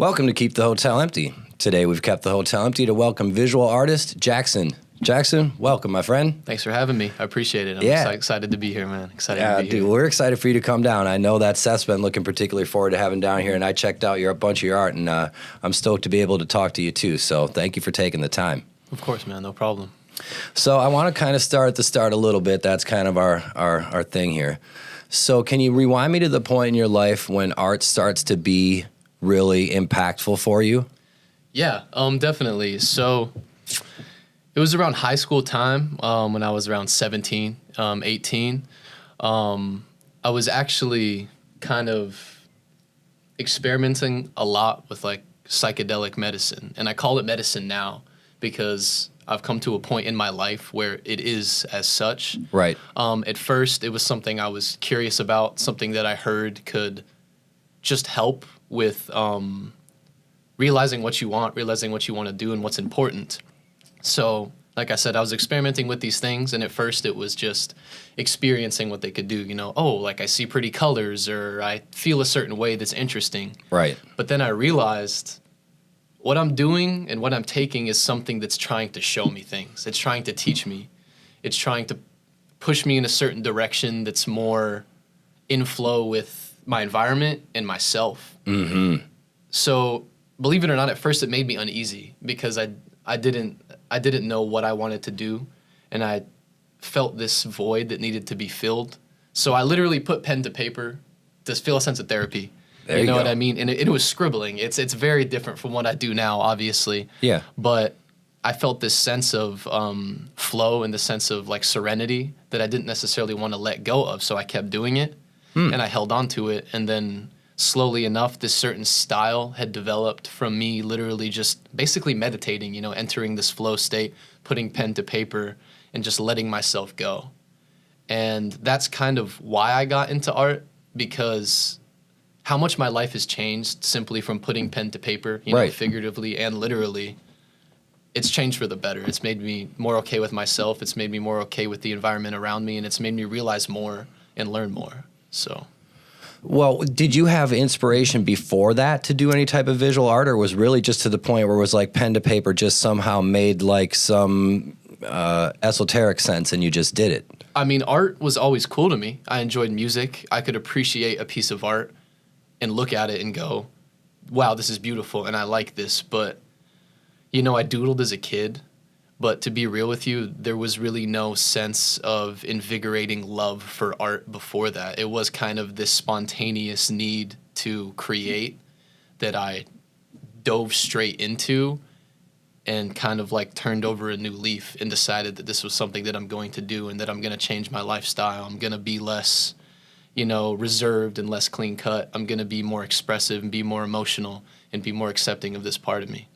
Welcome to Keep the Hotel Empty. Today we've kept the hotel empty to welcome visual artist Jackson. Jackson, welcome, my friend. Thanks for having me. I appreciate it. I'm excited to be here, man. Excited to be here. Dude, we're excited for you to come down. I know that Seth's been looking particularly forward to having down here, and I checked out a bunch of your art, and I'm stoked to be able to talk to you too. So thank you for taking the time. Of course, man. No problem. So I want to kind of start at the start a little bit. That's kind of our thing here. So can you rewind me to the point in your life when art starts to be really impactful for you? Yeah, definitely. So it was around high school time when I was around 17, 18. I was actually kind of experimenting a lot with like psychedelic medicine. And I call it medicine now because I've come to a point in my life where it is as such. Right. At first, it was something I was curious about, something that I heard could just help with realizing what you want to do and what's important. So, like I said, I was experimenting with these things, and at first it was just experiencing what they could do. You know, like I see pretty colors, or I feel a certain way that's interesting. Right. But then I realized what I'm doing and what I'm taking is something that's trying to show me things. It's trying to teach me. It's trying to push me in a certain direction that's more in flow with my environment and myself. Mm-hmm. So, believe it or not, at first it made me uneasy because I didn't know what I wanted to do, and I felt this void that needed to be filled. So I literally put pen to paper to feel a sense of therapy. There you know go. What I mean? And it was scribbling. It's very different from what I do now, obviously. Yeah. But I felt this sense of flow and the sense of like serenity that I didn't necessarily want to let go of. So I kept doing it, and I held on to it. And then slowly enough, this certain style had developed from me literally just basically meditating, entering this flow state, putting pen to paper, and just letting myself go. And that's kind of why I got into art, because how much my life has changed simply from putting pen to paper, right, figuratively and literally. It's changed for the better. It's made me more okay with myself. It's made me more okay with the environment around me, and it's made me realize more and learn more. So, well, did you have inspiration before that to do any type of visual art, or was really just to the point where it was like pen to paper just somehow made like some esoteric sense and you just did it? I mean, art was always cool to me. I enjoyed music. I could appreciate a piece of art and look at it and go, wow, this is beautiful and I like this. But, I doodled as a kid. But to be real with you, there was really no sense of invigorating love for art before that. It was kind of this spontaneous need to create that I dove straight into and kind of like turned over a new leaf and decided that this was something that I'm going to do and that I'm going to change my lifestyle. I'm going to be less, reserved and less clean cut. I'm going to be more expressive and be more emotional and be more accepting of this part of me.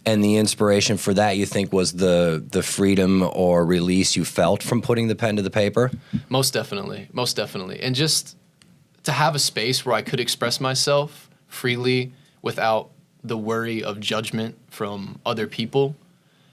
And the inspiration for that, you think, was the freedom or release you felt from putting the pen to the paper? Most definitely. And just to have a space where I could express myself freely without the worry of judgment from other people.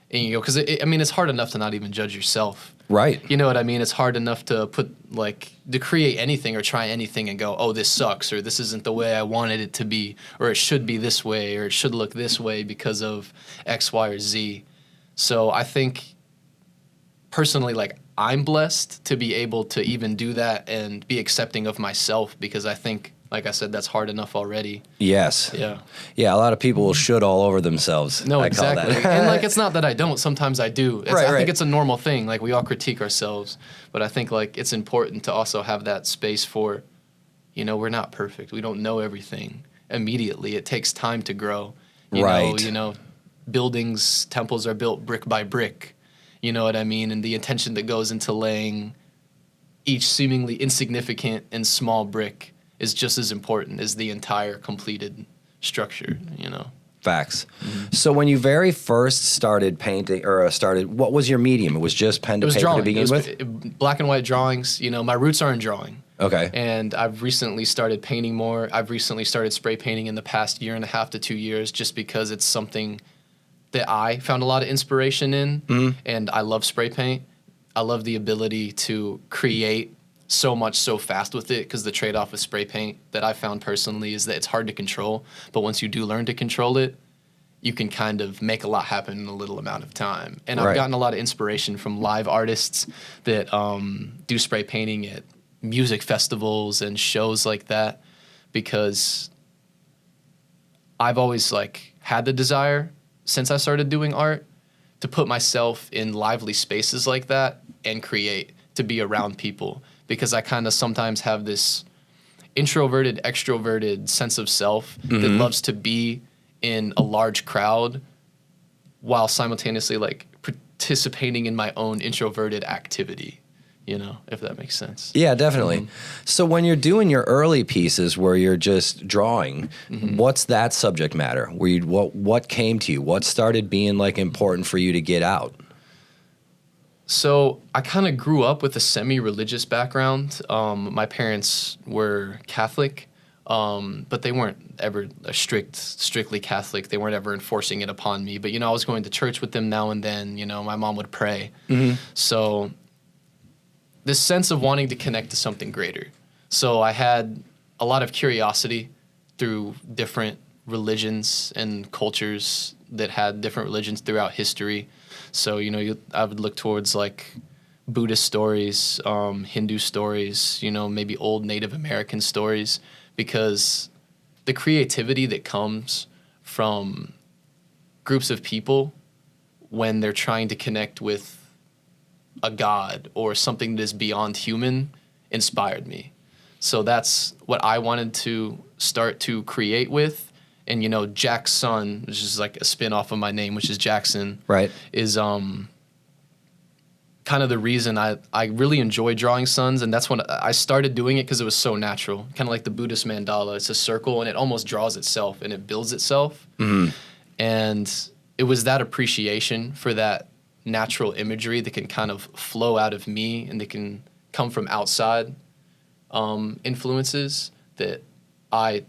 And, because, it's hard enough to not even judge yourself. Right. You know what I mean? It's hard enough to to create anything or try anything and go, oh, this sucks, or this isn't the way I wanted it to be, or it should be this way, or it should look this way because of X, Y, or Z. So I think, personally, I'm blessed to be able to even do that and be accepting of myself, because I think, like I said, that's hard enough already. Yes. Yeah. Yeah, a lot of people will should all over themselves. No, I exactly. Call that. And it's not that I don't. Sometimes I do. I think it's a normal thing. We all critique ourselves. But I think it's important to also have that space for, we're not perfect. We don't know everything immediately. It takes time to grow. You know, buildings, temples are built brick by brick. You know what I mean? And the intention that goes into laying each seemingly insignificant and small brick is just as important as the entire completed structure, Facts. Mm-hmm. So when you very first started painting, or what was your medium? It was just pen to paper to begin with? Black and white drawings. My roots are in drawing. Okay. And I've recently started painting more. I've recently started spray painting in the past 1.5 to 2 years, just because it's something that I found a lot of inspiration in, and I love spray paint. I love the ability to create so much so fast with it, because the trade-off with spray paint that I found personally is that it's hard to control, but once you do learn to control it, you can kind of make a lot happen in a little amount of time. And I've gotten a lot of inspiration from live artists that do spray painting at music festivals and shows like that, because I've always like had the desire since I started doing art to put myself in lively spaces like that and create, to be around people, because I kind of sometimes have this introverted, extroverted sense of self that loves to be in a large crowd while simultaneously like participating in my own introverted activity, you know, if that makes sense. Yeah, definitely. So when you're doing your early pieces where you're just drawing, what's that subject matter? What came to you? What started being like important for you to get out? So I kind of grew up with a semi-religious background. My parents were Catholic, but they weren't ever strictly Catholic. They weren't ever enforcing it upon me. But, you know, I was going to church with them now and then. You know, my mom would pray. So this sense of wanting to connect to something greater. So I had a lot of curiosity through different religions and cultures that had different religions throughout history. So, you know, I would look towards like Buddhist stories, Hindu stories, you know, maybe old Native American stories, because the creativity that comes from groups of people when they're trying to connect with a god or something that is beyond human inspired me. So that's what I wanted to start to create with. And, you know, Jacsun, which is like a spin-off of my name, which is Jackson, Right. is kind of the reason I really enjoy drawing suns. And that's when I started doing it, because it was so natural. Kind of like the Buddhist mandala. It's a circle, and it almost draws itself, and it builds itself. And it was that appreciation for that natural imagery that can kind of flow out of me and that can come from outside influences that I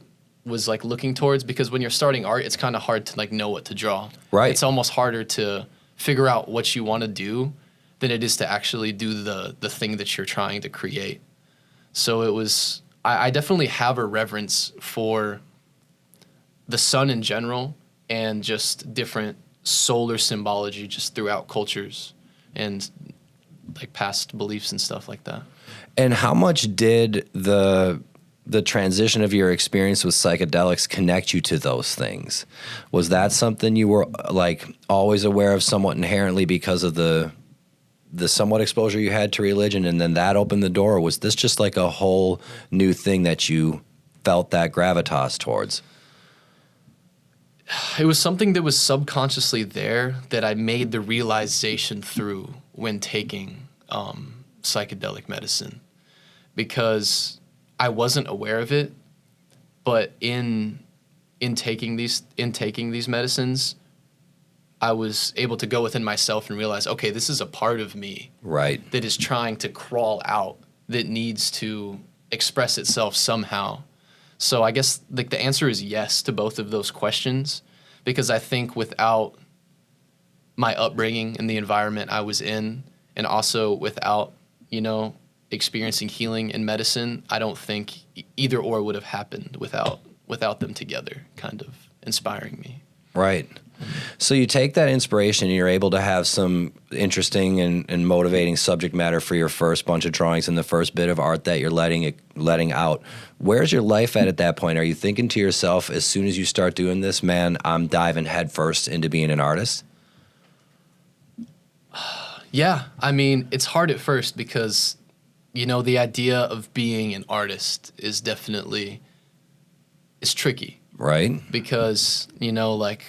was like looking towards, because when you're starting art, it's kind of hard to like know what to draw. Right. It's almost harder to figure out what you want to do than it is to actually do the thing that you're trying to create. So it was, I definitely have a reverence for the sun in general and just different solar symbology just throughout cultures and like past beliefs and stuff like that. And how much did the transition of your experience with psychedelics connect you to those things? Was that something you were like always aware of somewhat inherently because of the somewhat exposure you had to religion, and then that opened the door? Or was this just like a whole new thing that you felt that gravitas towards? It was something that was subconsciously there that I made the realization through when taking psychedelic medicine, because I wasn't aware of it, but in taking these medicines, I was able to go within myself and realize, okay, this is a part of me, Right. that is trying to crawl out, that needs to express itself somehow. So I guess like the answer is yes to both of those questions, because I think without my upbringing and the environment I was in, and also without, you know, experiencing healing in medicine, I don't think either or would have happened without them together kind of inspiring me. Right. So you take that inspiration and you're able to have some interesting and motivating subject matter for your first bunch of drawings and the first bit of art that you're letting out. Where's your life at that point? Are you thinking to yourself, as soon as you start doing this, man, I'm diving headfirst into being an artist? Yeah. I mean, it's hard at first because, you know, the idea of being an artist is definitely, it's tricky. Right. Because, you know, like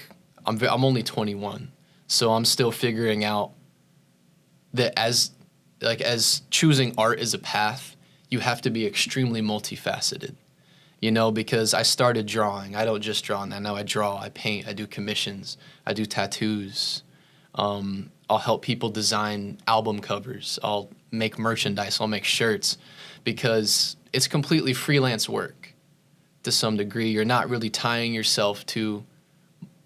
I'm only 21, so I'm still figuring out that as choosing art as a path, you have to be extremely multifaceted, you know, because I started drawing. I don't just draw now. Now I draw, I paint, I do commissions, I do tattoos. I'll help people design album covers. I'll make merchandise. I'll make shirts, because it's completely freelance work to some degree. You're not really tying yourself to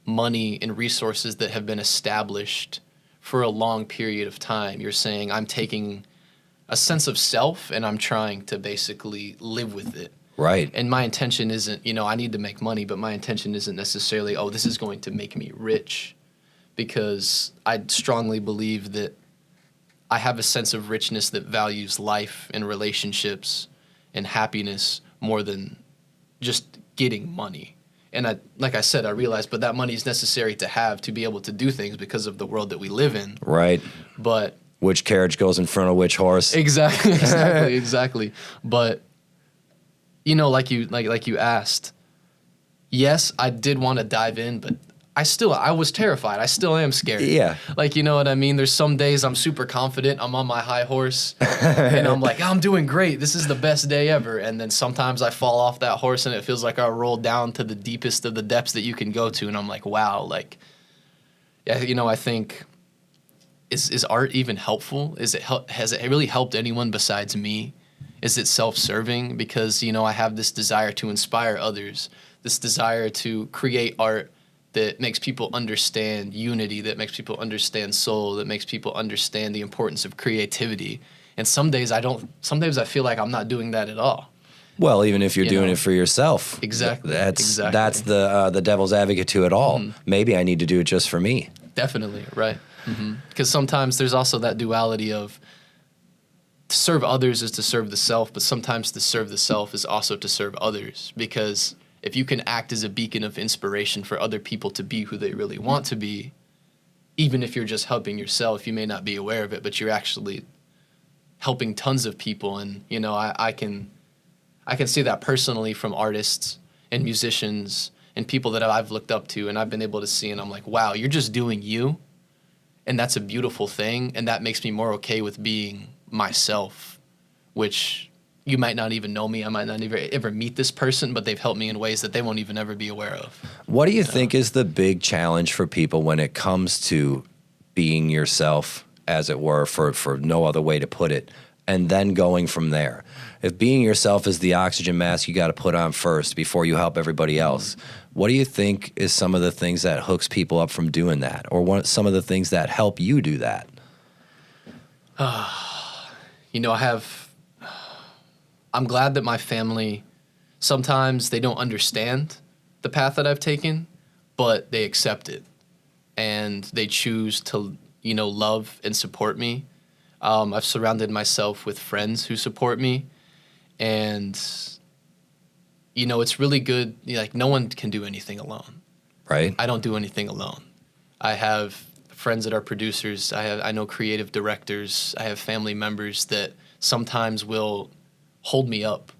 money and resources that have been established for a long period of time. You're saying, I'm taking a sense of self, and I'm trying to basically live with it. Right. And my intention isn't, I need to make money, but my intention isn't necessarily, oh, this is going to make me rich, because I strongly believe that I have a sense of richness that values life and relationships and happiness more than just getting money. And like I said, I realized, but that money is necessary to have to be able to do things because of the world that we live in. Right. But which carriage goes in front of which horse? Exactly. But like you asked, yes, I did want to dive in, but I was terrified. I still am scared. Yeah. Like, you know what I mean? There's some days I'm super confident. I'm on my high horse. And I'm like, I'm doing great. This is the best day ever. And then sometimes I fall off that horse and it feels like I rolled down to the deepest of the depths that you can go to. And I'm like, wow. Like, yeah, I think, is art even helpful? Has it really helped anyone besides me? Is it self-serving? Because, I have this desire to inspire others, this desire to create art that makes people understand unity, that makes people understand soul, that makes people understand the importance of creativity. And some days I feel like I'm not doing that at all. Well, even if you're doing it for yourself. Exactly. That's the devil's advocate to it all. Mm-hmm. Maybe I need to do it just for me. Definitely, right. Because sometimes there's also that duality of to serve others is to serve the self, but sometimes to serve the self is also to serve others, because if you can act as a beacon of inspiration for other people to be who they really want to be, even if you're just helping yourself, you may not be aware of it, but you're actually helping tons of people. And, I can see that personally from artists and musicians and people that I've looked up to, and I've been able to see, and I'm like, wow, you're just doing you. And that's a beautiful thing. And that makes me more okay with being myself, which you might not even know me. I might not ever meet this person, but they've helped me in ways that they won't even ever be aware of. What do you think is the big challenge for people when it comes to being yourself, as it were, for no other way to put it, and then going from there? If being yourself is the oxygen mask you got to put on first before you help everybody else, what do you think is some of the things that hooks people up from doing that, or some of the things that help you do that? I'm glad that my family, sometimes they don't understand the path that I've taken, but they accept it and they choose to, love and support me. I've surrounded myself with friends who support me, and, it's really good. Like, no one can do anything alone. Right. I don't do anything alone. I have friends that are producers. I know creative directors. I have family members that sometimes will hold me up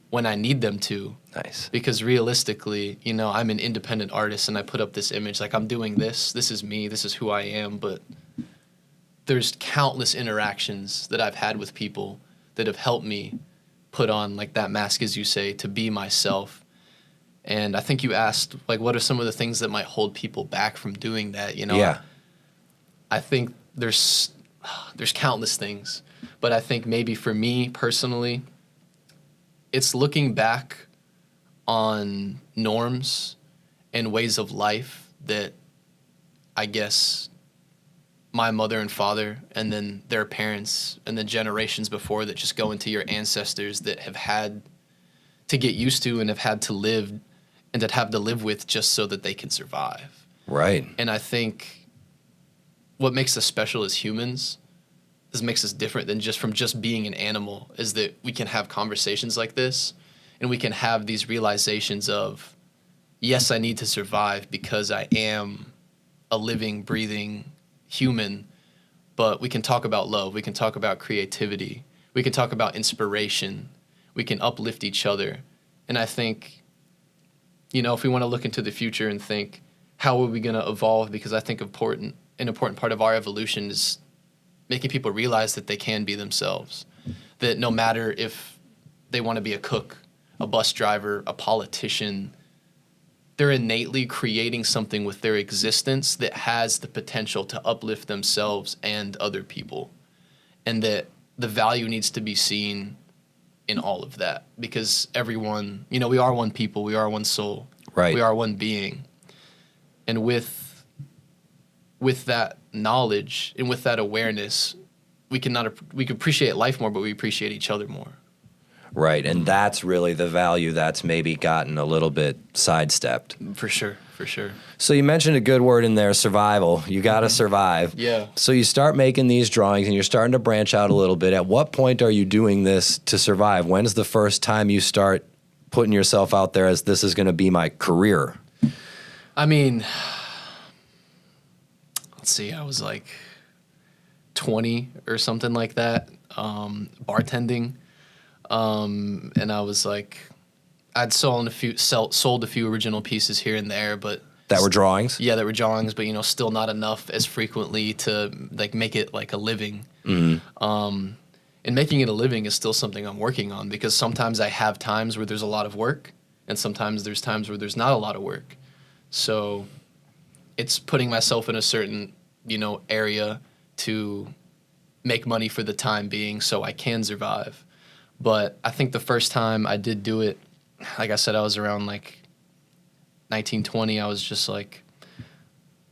when I need them to. Nice. Because realistically, I'm an independent artist and I put up this image like I'm doing this. This is me. This is who I am. But there's countless interactions that I've had with people that have helped me put on like that mask, as you say, to be myself. And I think you asked, like, what are some of the things that might hold people back from doing that? Yeah. I think there's countless things. But I think maybe for me personally, it's looking back on norms and ways of life that I guess my mother and father and then their parents and the generations before that just go into your ancestors that have had to get used to and have had to live and that have to live with just so that they can survive. Right. And I think what makes us special as humans, this makes us different than just being an animal, is that we can have conversations like this and we can have these realizations of, yes, I need to survive because I am a living, breathing human, but we can talk about love, we can talk about creativity, we can talk about inspiration, we can uplift each other. And I think, if we want to look into the future and think, how are we going to evolve? Because I think an important part of our evolution is making people realize that they can be themselves, that no matter if they want to be a cook, a bus driver, a politician, they're innately creating something with their existence that has the potential to uplift themselves and other people. And that the value needs to be seen in all of that, because everyone, we are one people, we are one soul, right? We are one being. And with that knowledge and with that awareness, we can appreciate life more, but we appreciate each other more. Right, and that's really the value that's maybe gotten a little bit sidestepped. For sure, for sure. So you mentioned a good word in there, survival. You got to survive. Yeah. So you start making these drawings and you're starting to branch out a little bit. At what point are you doing this to survive? When's the first time you start putting yourself out there as this is going to be my career? I mean, let's see, I was like 20 or something like that, bartending. And I was like, I'd sold a few original pieces here and there, but that were drawings? Yeah, that were drawings, but still not enough as frequently to like make it like a living. Mm-hmm. And making it a living is still something I'm working on, because sometimes I have times where there's a lot of work, and sometimes there's times where there's not a lot of work. So it's putting myself in a certain, area to make money for the time being so I can survive. But I think the first time I did do it, like I said, I was around like 19, 20. I was just like,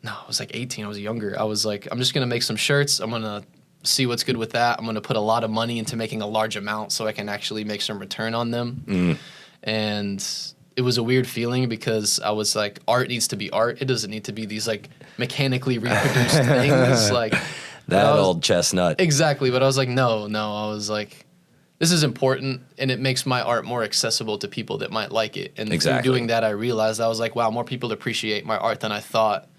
no, I was like 18. I was younger. I was like, I'm just going to make some shirts. I'm going to see what's good with that. I'm going to put a lot of money into making a large amount so I can actually make some return on them. Mm. And it was a weird feeling, because I was like, art needs to be art. It doesn't need to be these like mechanically reproduced things. Like that old chestnut. Exactly. But I was like, no. I was like, this is important, and it makes my art more accessible to people that might like it. And through doing that, I realized, I was like, wow, more people appreciate my art than I thought.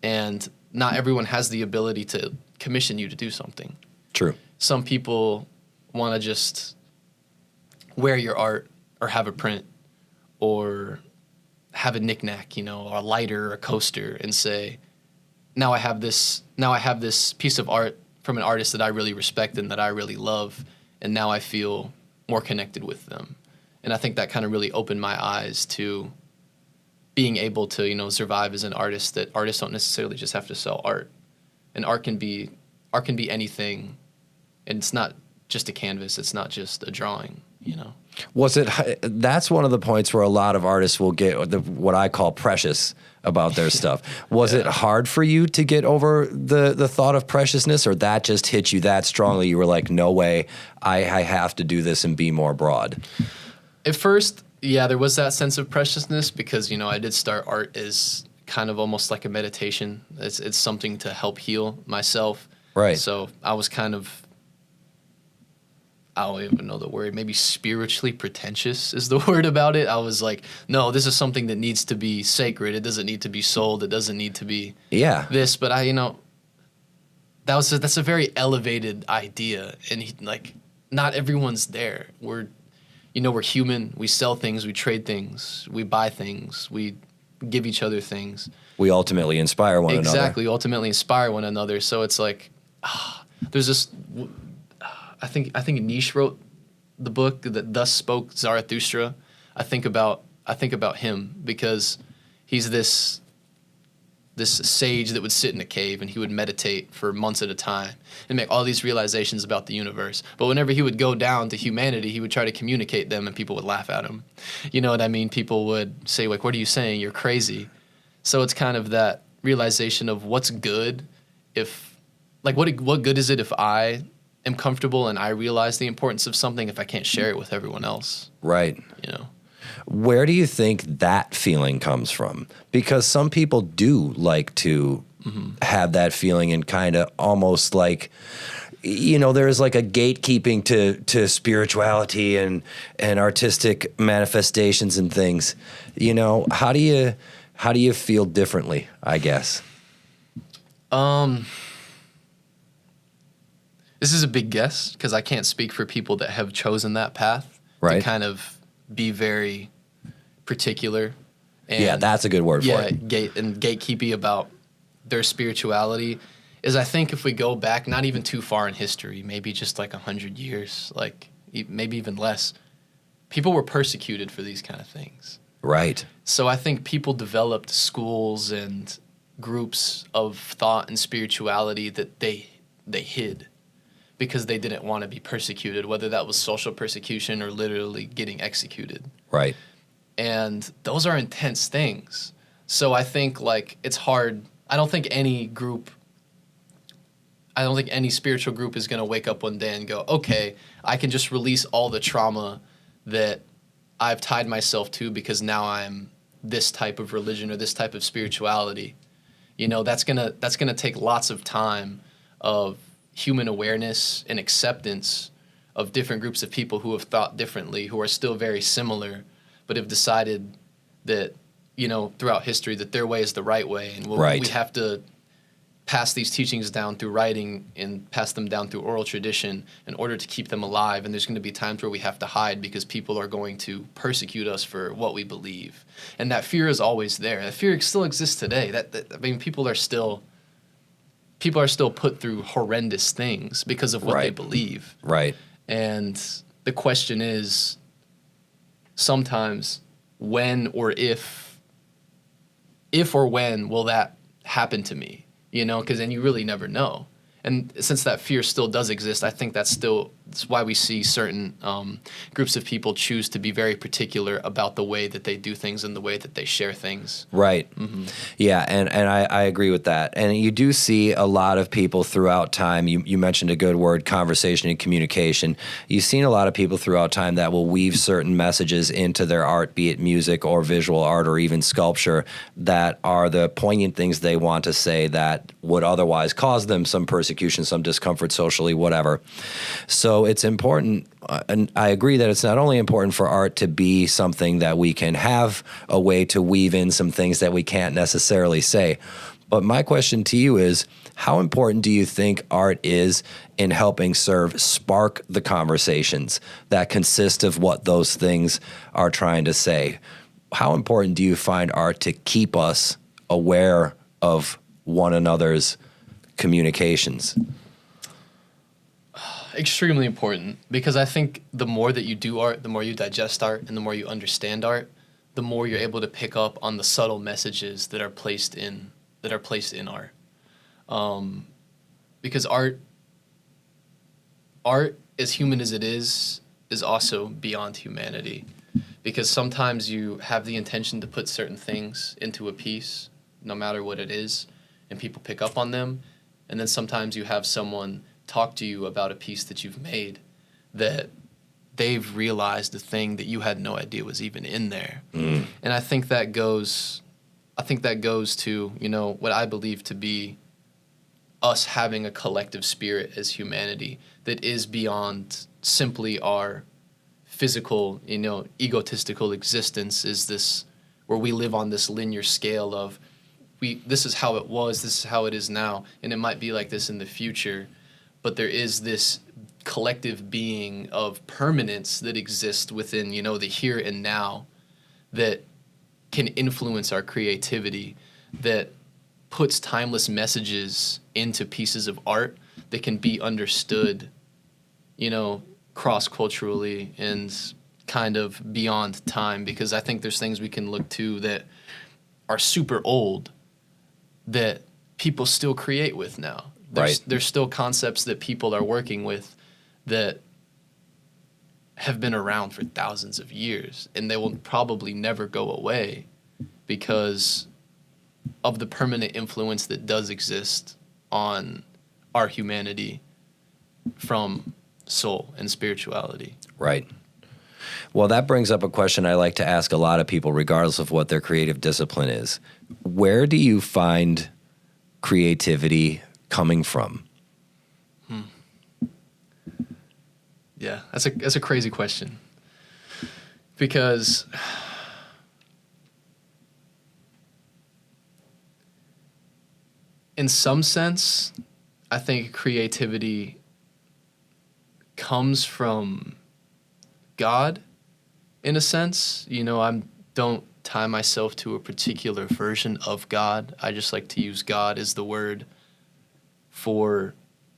And not everyone has the ability to commission you to do something. True. Some people want to just wear your art or have a print or have a knickknack, or a lighter or a coaster, and say, now I have this piece of art from an artist that I really respect and that I really love, and now I feel more connected with them. And I think that kind of really opened my eyes to being able to, survive as an artist, that artists don't necessarily just have to sell art. And art can be anything, and it's not just a canvas, it's not just a drawing, That's one of the points where a lot of artists will get what I call precious about their stuff. Was it hard for you to get over the thought of preciousness, or that just hit you that strongly? You were like, no way, I have to do this and be more broad. At first, yeah, there was that sense of preciousness, because, I did start art as kind of almost like a meditation. It's something to help heal myself. Right. So I was kind of, I don't even know the word, maybe spiritually pretentious is the word about it. I was like, no, this is something that needs to be sacred. It doesn't need to be sold. It doesn't need to be this. But that's a very elevated idea. And not everyone's there. We're human. We sell things. We trade things. We buy things. We give each other things. We ultimately inspire one another. Exactly. We ultimately inspire one another. So it's like, there's this... I think Nietzsche wrote the book that Thus Spoke Zarathustra. I think about him, because he's this sage that would sit in a cave, and he would meditate for months at a time and make all these realizations about the universe. But whenever he would go down to humanity, he would try to communicate them, and people would laugh at him. You know what I mean? People would say, like, what are you saying? You're crazy. So it's kind of that realization of what's good what good is it if I am comfortable and I realize the importance of something if I can't share it with everyone else. Right. Where do you think that feeling comes from? Because some people do like to have that feeling, and kind of almost like, there's like a gatekeeping to spirituality and artistic manifestations and things. How do you feel differently, I guess? This is a big guess, because I can't speak for people that have chosen that path. Right. To kind of be very particular. And, that's a good word for it. Gatekeepy about their spirituality. Is, I think, if we go back not even too far in history, maybe just like 100 years, like maybe even less, people were persecuted for these kind of things. Right. So I think people developed schools and groups of thought and spirituality that they hid, because they didn't want to be persecuted, whether that was social persecution or literally getting executed. Right. And those are intense things. So I think, it's hard. I don't think any group I don't think any spiritual group is going to wake up one day and go, okay, I can just release all the trauma that I've tied myself to because now I'm this type of religion or this type of spirituality. You know, that's gonna take lots of time of human awareness and acceptance of different groups of people who have thought differently, who are still very similar, but have decided that, you know, throughout history that their way is the right way, and we have to pass these teachings down through writing and pass them down through oral tradition in order to keep them alive. And there's going to be times where we have to hide because people are going to persecute us for what we believe. And that fear is always there. That fear still exists today. I mean, people are still put through horrendous things because of what they believe. Right. And the question is sometimes when or if or when will that happen to me? You know, because then you really never know. And since that fear still does exist, I think that's why we see certain groups of people choose to be very particular about the way that they do things and the way that they share things. Right. Mm-hmm. Yeah, and I agree with that. And you do see a lot of people throughout time. You mentioned a good word, conversation and communication. You've seen a lot of people throughout time that will weave certain messages into their art, be it music or visual art or even sculpture, that are the poignant things they want to say that would otherwise cause them some persecution, some discomfort socially, whatever. So it's important, and I agree that it's not only important for art to be something that we can have a way to weave in some things that we can't necessarily say, but my question to you is, how important do you think art is in helping spark the conversations that consist of what those things are trying to say? How important do you find art to keep us aware of one another's communications? Extremely important, because I think the more that you do art, the more you digest art, and the more you understand art, the more you're able to pick up on the subtle messages that are placed in art. Because art, as human as it is also beyond humanity. Because sometimes you have the intention to put certain things into a piece, no matter what it is, and people pick up on them. And then sometimes you have someone talk to you about a piece that you've made that they've realized a thing that you had no idea was even in there. And I think that goes to, you know, what I believe to be us having a collective spirit as humanity that is beyond simply our physical, you know, egotistical existence, is this where we live on this linear scale of this is how it was, this is how it is now, and it might be like this in the future. But there is this collective being of permanence that exists within, you know, the here and now that can influence our creativity, that puts timeless messages into pieces of art that can be understood, you know, cross-culturally and kind of beyond time. Because I think there's things we can look to that are super old that people still create with now. There's still concepts that people are working with that have been around for thousands of years, and they will probably never go away because of the permanent influence that does exist on our humanity from soul and spirituality. Right. Well, that brings up a question I like to ask a lot of people, regardless of what their creative discipline is. Where do you find creativity coming from? Yeah, that's a crazy question, because in some sense, I think creativity comes from God, in a sense. You know, I don't tie myself to a particular version of God. I just like to use God as the word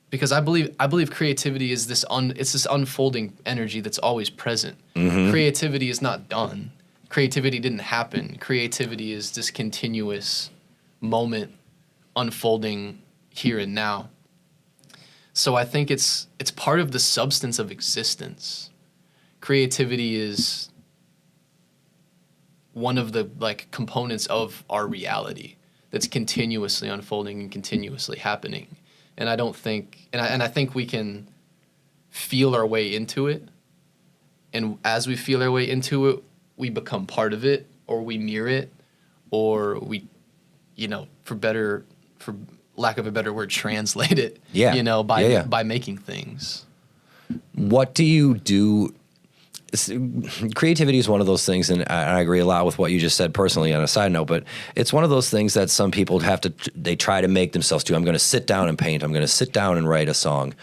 because I believe creativity is this unfolding energy that's always present. Mm-hmm. Creativity is not done. Creativity didn't happen. Creativity is this continuous moment unfolding here and now. So I think it's part of the substance of existence. Creativity is one of the components of our reality that's continuously unfolding and continuously happening. And I don't think, and I think we can feel our way into it. And as we feel our way into it, we become part of it, or we mirror it, or we, for lack of a better word, translate it. Yeah. By making things. What do you do? Creativity is one of those things, and I agree a lot with what you just said personally on a side note, but it's one of those things that some people they try to make themselves do. I'm going to sit down and paint. I'm going to sit down and write a song.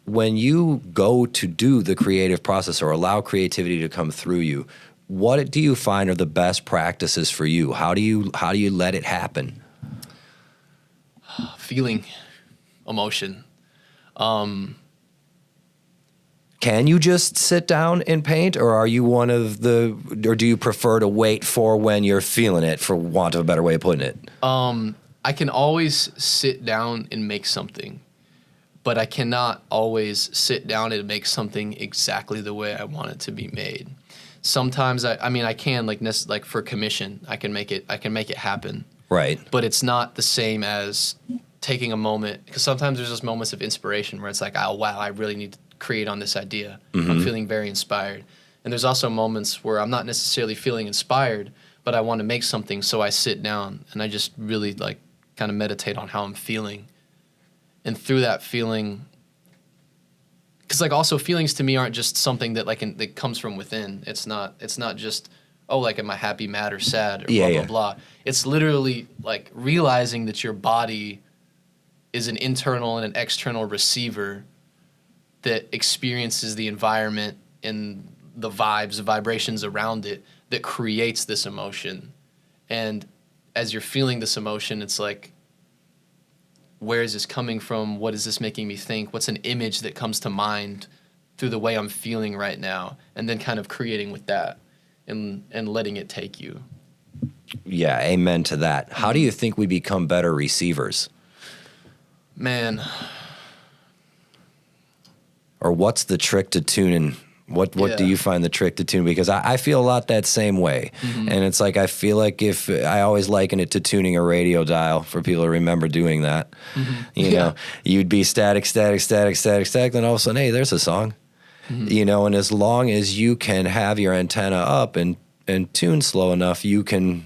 When you go to do the creative process or allow creativity to come through you, what do you find are the best practices for you? How do you let it happen? Feeling, emotion. Can you just sit down and paint, or are you or do you prefer to wait for when you're feeling it, for want of a better way of putting it? I can always sit down and make something, but I cannot always sit down and make something exactly the way I want it to be made. Sometimes I can like for commission, I can make it happen. Right. But it's not the same as taking a moment, because sometimes there's just moments of inspiration where it's like, oh wow, I really need to create on this idea. Mm-hmm. I'm feeling very inspired. And there's also moments where I'm not necessarily feeling inspired, but I want to make something, so I sit down and I just really like kind of meditate on how I'm feeling. And through that feeling, because like also feelings to me aren't just something that that comes from within. It's not just, oh, like am I happy, mad, or sad, or blah blah. It's literally like realizing that your body is an internal and an external receiver that experiences the environment and the vibrations around it that creates this emotion. And as you're feeling this emotion, it's like, where is this coming from? What is this making me think? What's an image that comes to mind through the way I'm feeling right now? And then kind of creating with that and letting it take you. Yeah, amen to that. How do you think we become better receivers? Man. Or what's the trick to tuning? What do you find the trick to tune? Because I feel a lot that same way. Mm-hmm. And it's like, I feel like if I always liken it to tuning a radio dial for people to remember doing that. Mm-hmm. You know, you'd be static, then all of a sudden, hey, there's a song. Mm-hmm. And as long as you can have your antenna up and tune slow enough, you can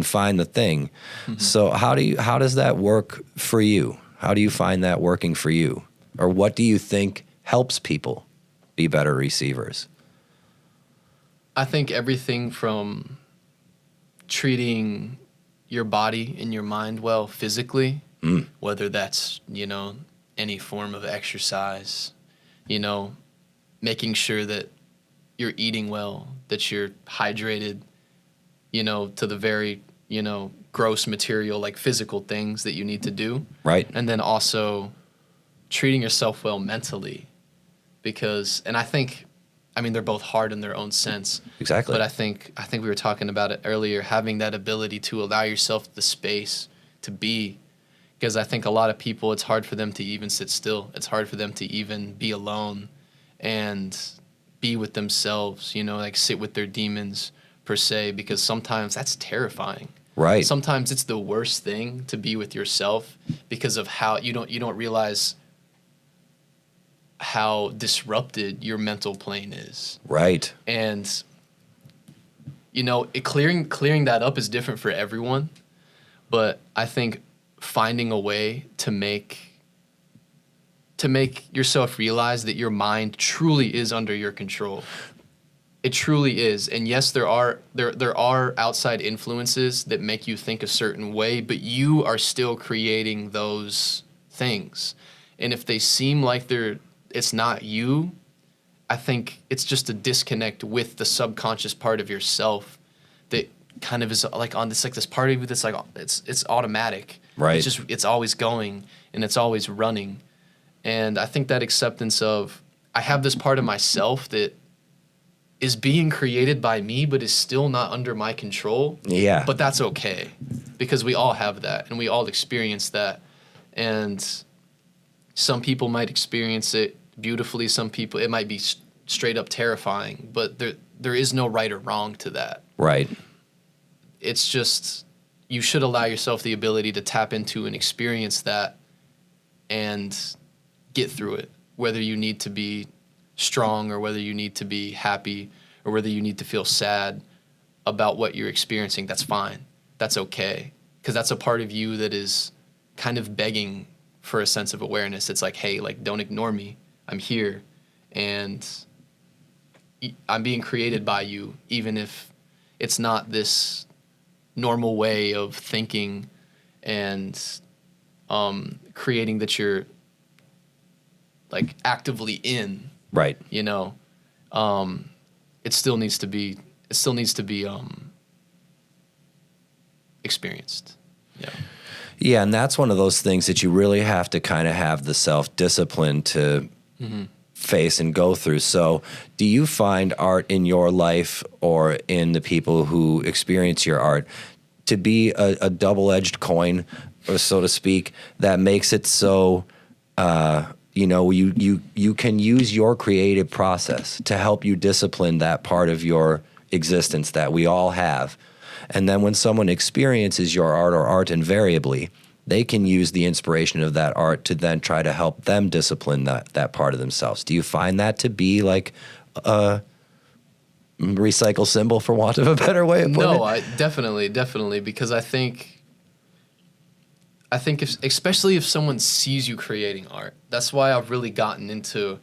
find the thing. Mm-hmm. So how does that work for you? How do you find that working for you? Or what do you think helps people be better receivers? I think everything from treating your body and your mind well physically, whether that's, any form of exercise, making sure that you're eating well, that you're hydrated, to the very, gross material, like physical things that you need to do. Right. And then also treating yourself well mentally. Because, and I think, they're both hard in their own sense. Exactly. But I think we were talking about it earlier, having that ability to allow yourself the space to be. Because I think a lot of people, it's hard for them to even sit still. It's hard for them to even be alone and be with themselves, like sit with their demons per se, because sometimes that's terrifying. Right. Sometimes it's the worst thing to be with yourself because of how you don't realize how disrupted your mental plane is. Right. And clearing that up is different for everyone, but I think finding a way to make yourself realize that your mind truly is under your control. It truly is. And yes, there are outside influences that make you think a certain way, but you are still creating those things. And if they seem like it's not you, I think it's just a disconnect with the subconscious part of yourself that kind of is like on this, like this part of you that's like, it's automatic. Right. It's always going and it's always running. And I think that acceptance of, I have this part of myself that is being created by me, but is still not under my control. Yeah. But that's okay, because we all have that and we all experience that. And some people might experience it beautifully. Some people, it might be straight up terrifying, but there is no right or wrong to that. Right. It's just, you should allow yourself the ability to tap into and experience that and get through it. Whether you need to be strong or whether you need to be happy or whether you need to feel sad about what you're experiencing, that's fine. That's okay. Because that's a part of you that is kind of begging for a sense of awareness. It's like, hey, like, don't ignore me. I'm here. And I'm being created by you, even if it's not this normal way of thinking and creating that you're like actively in. Right. You know, it still needs to be experienced. Yeah. Yeah, and that's one of those things that you really have to kind of have the self-discipline to face and go through. So do you find art in your life or in the people who experience your art to be a double-edged coin, or so to speak, that makes it so you can use your creative process to help you discipline that part of your existence that we all have? And then when someone experiences your art or art invariably, they can use the inspiration of that art to then try to help them discipline that part of themselves. Do you find that to be like a recycle symbol, for want of a better way of putting it? No, definitely, because I think especially if someone sees you creating art, that's why I've really gotten into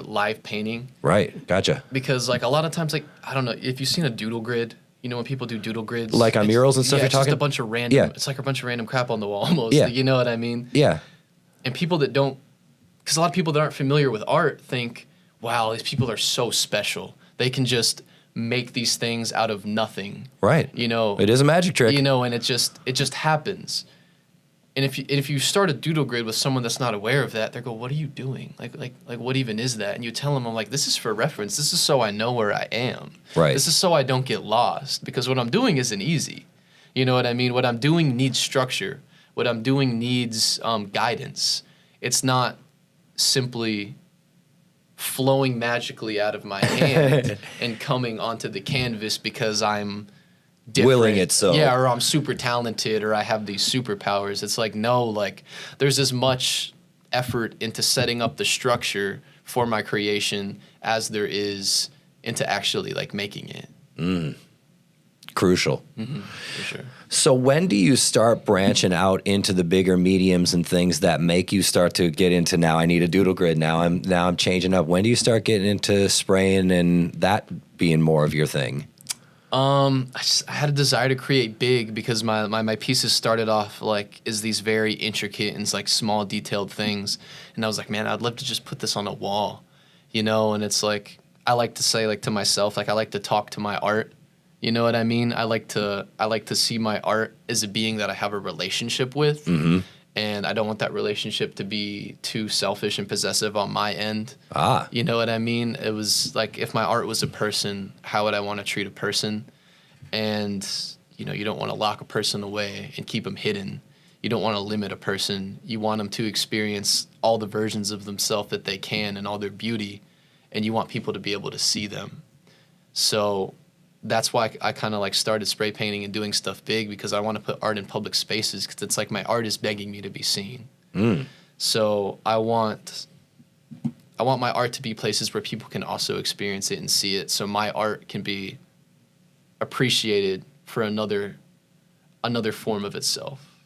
live painting. Right, gotcha. Because like a lot of times, like, I don't know if you've seen a doodle grid. You know, when people do doodle grids, like on murals and stuff, you're it's talking? just a bunch of random. Yeah. It's like a bunch of random crap on the wall almost. Yeah. You know what I mean? Yeah. And people that don't, because a lot of people that aren't familiar with art think, wow, these people are so special. They can just make these things out of nothing. Right. You know, it is a magic trick. You know, and it just happens. And if you start a doodle grid with someone that's not aware of that, they go, "What are you doing? Like what even is that?" And you tell them, "I'm like, this is for reference. This is so I know where I am. Right. This is so I don't get lost, because what I'm doing isn't easy. You know what I mean? What I'm doing needs structure. What I'm doing needs guidance. It's not simply flowing magically out of my hand and coming onto the canvas because I'm different. Willing it so. Yeah, or I'm super talented or I have these superpowers. It's like, no, like there's as much effort into setting up the structure for my creation as there is into actually like making it. Crucial. For sure. So when do you start branching out into the bigger mediums and things that make you start to get into, now I need a doodle grid, now I'm changing up? When do you start getting into spraying and that being more of your thing? I had a desire to create big because my pieces started off like as these very intricate and like small detailed things, and I was like, man, I'd love to just put this on a wall, you know. And it's like I like to say like to myself, like I like to talk to my art, you know what I mean? I like to see my art as a being that I have a relationship with, and I don't want that relationship to be too selfish and possessive on my end. You know what I mean? It was like if my art was a person, how would I want to treat a person? And, you know, you don't want to lock a person away and keep them hidden. You don't want to limit a person. You want them to experience all the versions of themselves that they can and all their beauty, and you want people to be able to see them. So that's why I kind of like started spray painting and doing stuff big, because I want to put art in public spaces, because it's like my art is begging me to be seen. So I want my art to be places where people can also experience it and see it, so my art can be appreciated for another form of itself.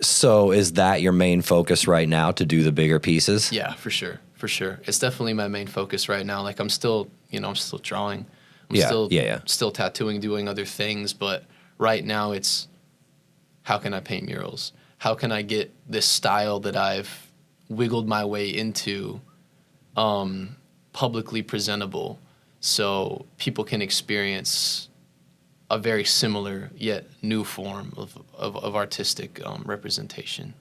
So is that your main focus right now, to do the bigger pieces? Yeah, for sure. It's definitely my main focus right now. Like I'm still drawing. I'm still tattooing, doing other things, but right now it's how can I paint murals? How can I get this style that I've wiggled my way into publicly presentable, so people can experience a very similar yet new form of artistic representation.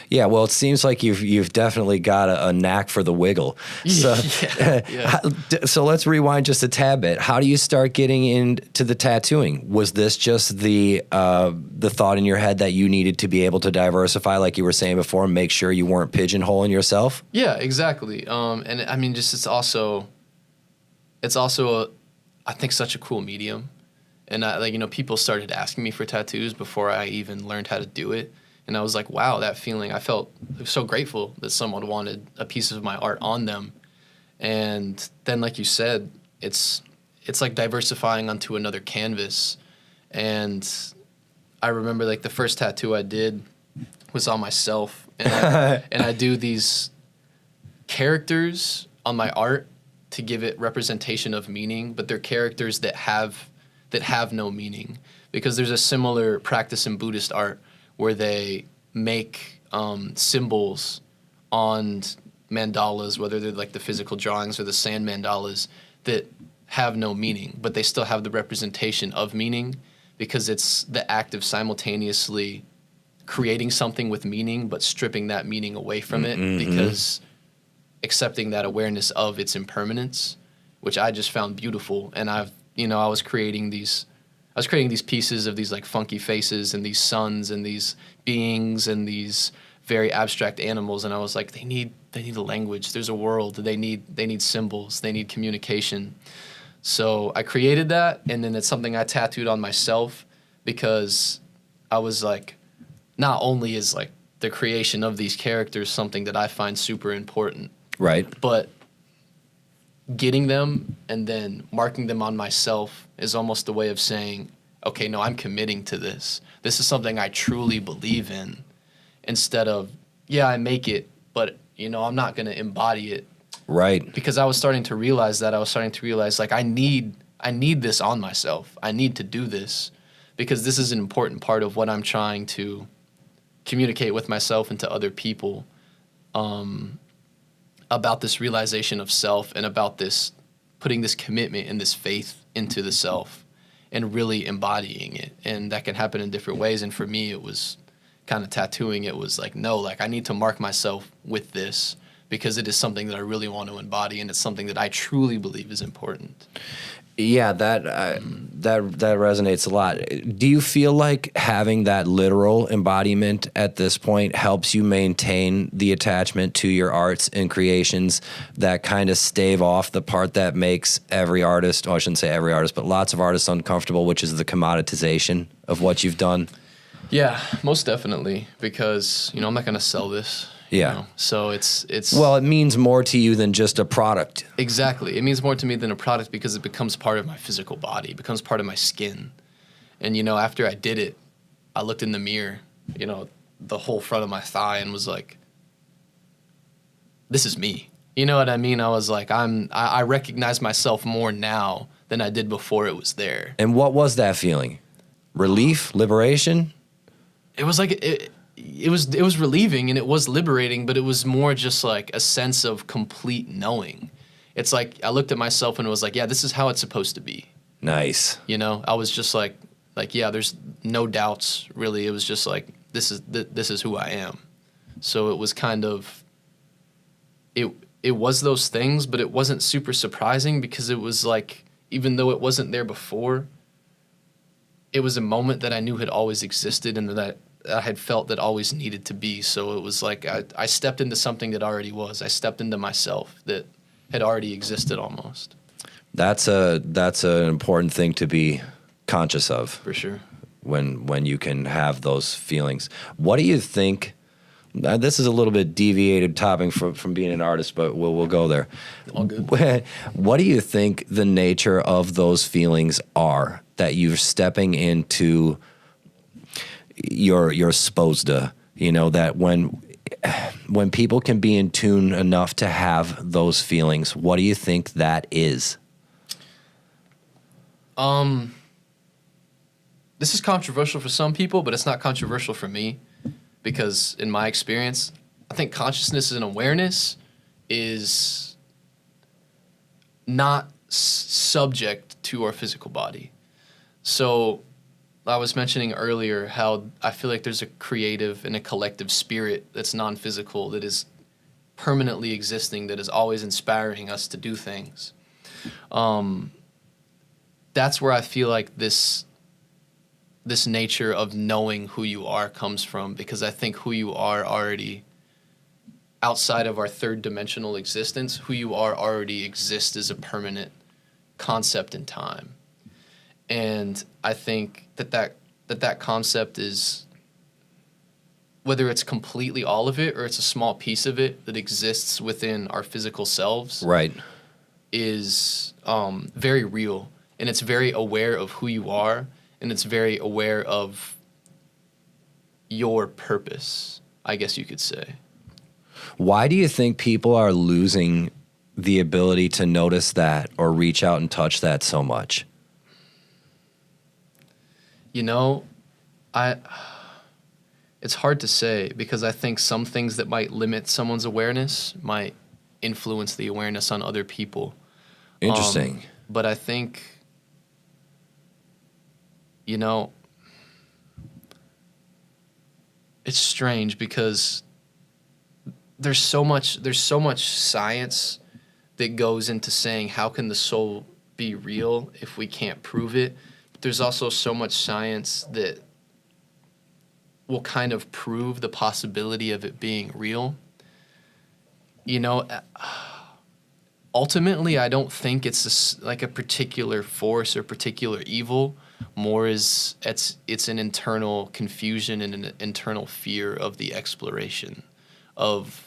Yeah, well, it seems like you've definitely got a knack for the wiggle. So, so let's rewind just a tad bit. How do you start getting into the tattooing? Was this just the thought in your head that you needed to be able to diversify, like you were saying before, and make sure you weren't pigeonholing yourself? Yeah, exactly. And I mean, just it's also I think such a cool medium. And people started asking me for tattoos before I even learned how to do it. And I was like, wow, that feeling, I felt so grateful that someone wanted a piece of my art on them. And then, like you said, it's like diversifying onto another canvas. And I remember like the first tattoo I did was on myself, and I do these characters on my art to give it representation of meaning, but they're characters that have no meaning, because there's a similar practice in Buddhist art where they make symbols on mandalas, whether they're like the physical drawings or the sand mandalas, that have no meaning, but they still have the representation of meaning, because it's the act of simultaneously creating something with meaning but stripping that meaning away from it, because accepting that awareness of its impermanence, which I just found beautiful. And I was creating these pieces of these like funky faces and these suns and these beings and these very abstract animals, and I was like, they need a language. There's a world. They need symbols. They need communication. So I created that, and then it's something I tattooed on myself, because I was like, not only is like the creation of these characters something that I find super important, right, but getting them and then marking them on myself is almost a way of saying, okay, no, I'm committing to this. This is something I truly believe in, instead of, yeah, I make it, but I'm not going to embody it. Right. Because I was starting to realize like I need this on myself. I need to do this, because this is an important part of what I'm trying to communicate with myself and to other people, about this realization of self, and about this putting this commitment and this faith into the self and really embodying it. And that can happen in different ways. And for me, it was kind of tattooing. It was like, no, like I need to mark myself with this, because it is something that I really want to embody, and it's something that I truly believe is important. Yeah, that resonates a lot. Do you feel like having that literal embodiment at this point helps you maintain the attachment to your arts and creations that kind of stave off the part that makes every artist, I shouldn't say every artist, but lots of artists uncomfortable, which is the commoditization of what you've done? Yeah, most definitely, because, I'm not going to sell this. Yeah. So it's well, it means more to you than just a product. Exactly. It means more to me than a product, because it becomes part of my physical body. It becomes part of my skin. And after I did it, I looked in the mirror, the whole front of my thigh, and was like, this is me. You know what I mean? I was like, I recognize myself more now than I did before it was there. And what was that feeling? Relief, liberation? It was like it was relieving, and it was liberating, but it was more just like a sense of complete knowing. It's like I looked at myself and was like, yeah, this is how it's supposed to be. Nice. I was just like yeah, there's no doubts really. It was just like, this is who I am. So it was kind of it was those things, but it wasn't super surprising, because it was like, even though it wasn't there before, it was a moment that I knew had always existed, and that I had felt that always needed to be. So it was like I stepped into something that already was. I stepped into myself that had already existed almost. That's an important thing to be conscious of. For sure. When you can have those feelings. What do you think? This is a little bit deviated topic from being an artist, but we'll go there. All good. What do you think the nature of those feelings are that you're stepping into? You're supposed to, that when people can be in tune enough to have those feelings, what do you think that is? This is controversial for some people, but it's not controversial for me, because in my experience, I think consciousness and awareness is not subject to our physical body. So I was mentioning earlier how I feel like there's a creative and a collective spirit that's non-physical, that is permanently existing, that is always inspiring us to do things. That's where I feel like this nature of knowing who you are comes from, because I think who you are already, outside of our third dimensional existence, who you are already exists as a permanent concept in time. And I think that concept is whether it's completely all of it or it's a small piece of it that exists within our physical selves, Right. is very real, and it's very aware of who you are, and it's very aware of your purpose, I guess you could say. Why do you think people are losing the ability to notice that or reach out and touch that so much? You know, it's hard to say, because I think some things that might limit someone's awareness might influence the awareness on other people. Interesting. But I think, you know, it's strange because there's so much science that goes into saying, how can the soul be real if we can't prove it? But there's also so much science that will kind of prove the possibility of it being real. You know, ultimately, I don't think it's like a particular force or particular evil. More is it's an internal confusion and an internal fear of the exploration of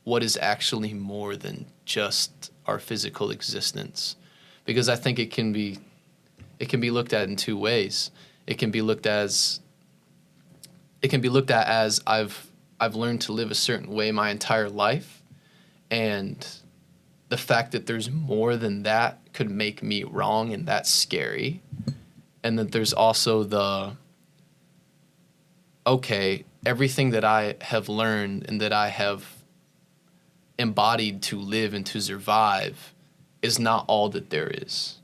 what is actually more than just our physical existence. Because I think it can be looked at in two ways. It can be looked at as I've learned to live a certain way my entire life, and the fact that there's more than that could make me wrong, and that's scary. And that there's also everything that I have learned and that I have embodied to live and to survive is not all that there is.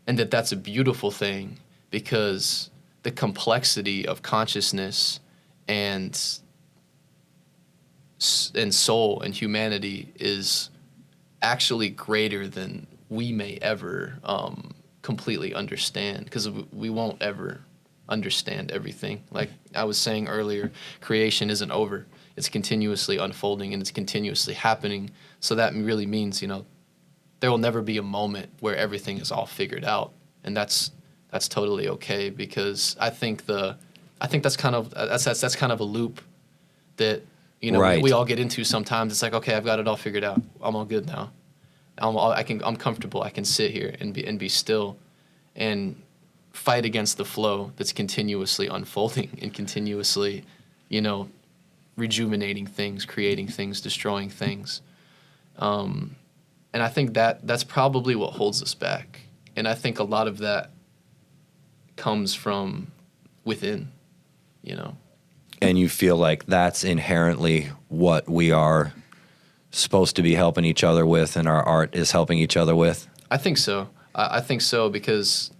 And that's a beautiful thing, because the complexity of consciousness and soul and humanity is actually greater than we may ever completely understand, because we won't ever understand everything. Like I was saying earlier, creation isn't over. It's continuously unfolding and it's continuously happening. So that really means, there will never be a moment where everything is all figured out. And that's totally okay, because I think that's kind of a loop that Right. we all get into sometimes. It's like, okay, I've got it all figured out. I'm all good now. I'm comfortable. I can sit here and be still and fight against the flow that's continuously unfolding and continuously, rejuvenating things, creating things, destroying things. And I think that's probably what holds us back. And I think a lot of that comes from within, And you feel like that's inherently what we are supposed to be helping each other with, and our art is helping each other with? I think so. I think so, because,